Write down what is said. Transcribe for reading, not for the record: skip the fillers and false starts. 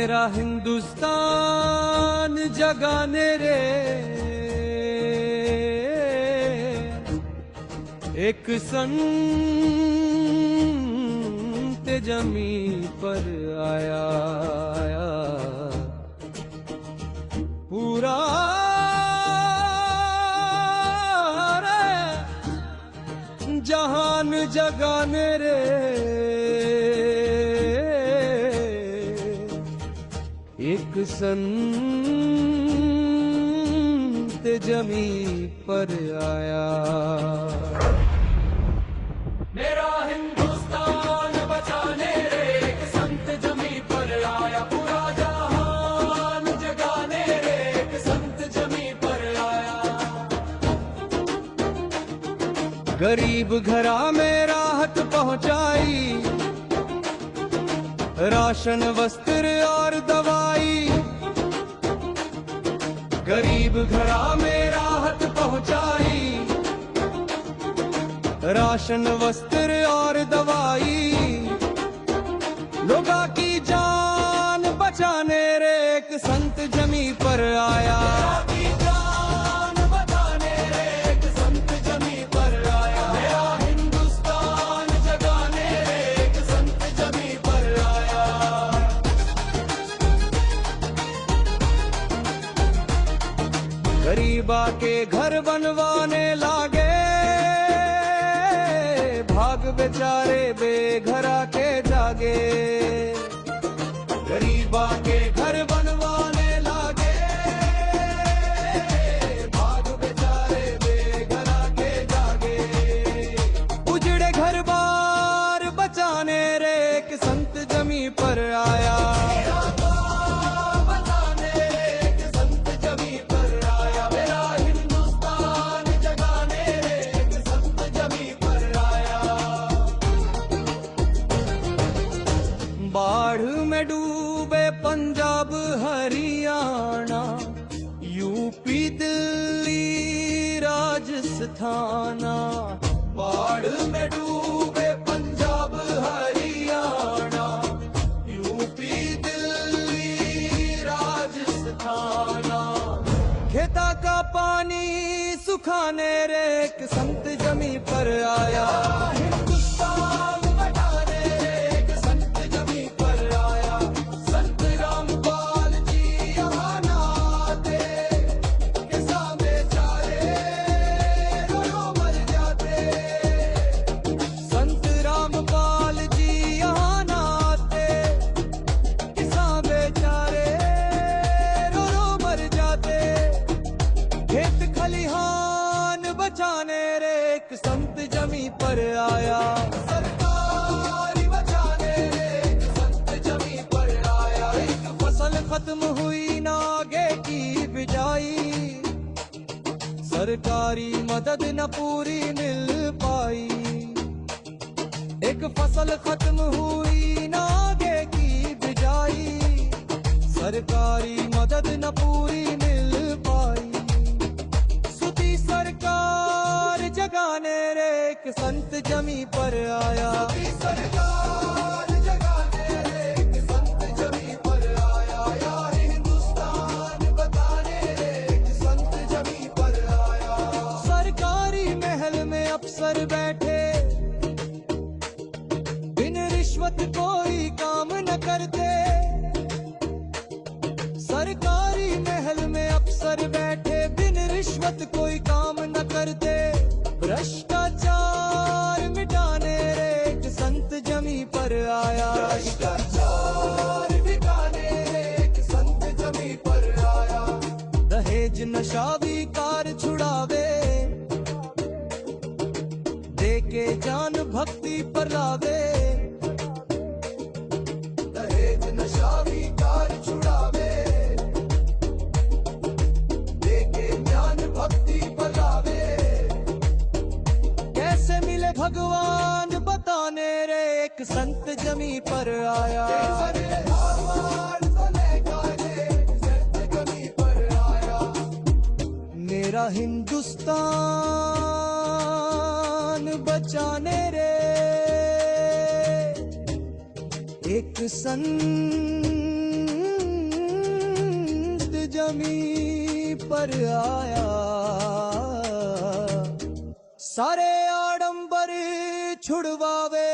मेरा हिंदुस्तान जगाने रे एक संत जमी पर आया पूरा जहान जगाने रे एक संत जमी पर आया। मेरा हिंदुस्तान बचाने रे एक संत जमी पर आया पूरा जहान जगाने रे एक संत जमी पर आया। गरीब घरा में राहत पहुंचाई राशन वस्त्र और दवाई। गरीब घरा में राहत पहुंचाई राशन वस्त्र और दवाई। लोगा की जान बचाने रे एक संत जमी पर आया। गरीबा के घर बनवाने लागे भाग बेचारे बेघरा के जागे। गरीबा के घर बनवाने लागे भाग बेचारे बेघरा के जागे। उजड़े घर बार बचाने रे एक संत जमी पर आया। बाढ़ में डूबे पंजाब हरियाणा यूपी दिल्ली राजस्थान। बाढ़ में डूबे पंजाब हरियाणा यूपी दिल्ली राजस्थान। खेता का पानी सुखाने रे एक संत जमी पर आया। बचाने रे एक संत जमी पर आया। सरकारी बचाने रे एक संत जमी पर आया। एक फसल खत्म हुई ना आगे की बिजाई सरकारी मदद न पूरी मिल पाई। एक फसल खत्म हुई ना आगे की बिजाई सरकारी मदद न पूरी मिल पाई। सरकार जगाने रे एक संत जमी पर आया। सरकार जगाने रे एक संत जमी पर आया। या हिंदुस्तान बताने रे एक संत जमी पर आया। सरकारी महल में अफसर बैठे बिन रिश्वत कोई काम न करते। सरकारी महल में अफसर बैठे बिन रिश्वत कोई काम न करते। भ्रष्टाचार मिटाने रे एक संत जमी पर आया। भ्रष्टाचार मिटाने रे एक संत जमी पर आया। दहेज नशा विकार छुड़ावे देके जान भक्ति पर लावे। दहेज नशा विकार छुड़ावे भगवान बताने रे एक संत जमी पर आया। मेरा हिंदुस्तान बचाने रे एक संत जमी पर आया, सारे आडंबर छुड़वावे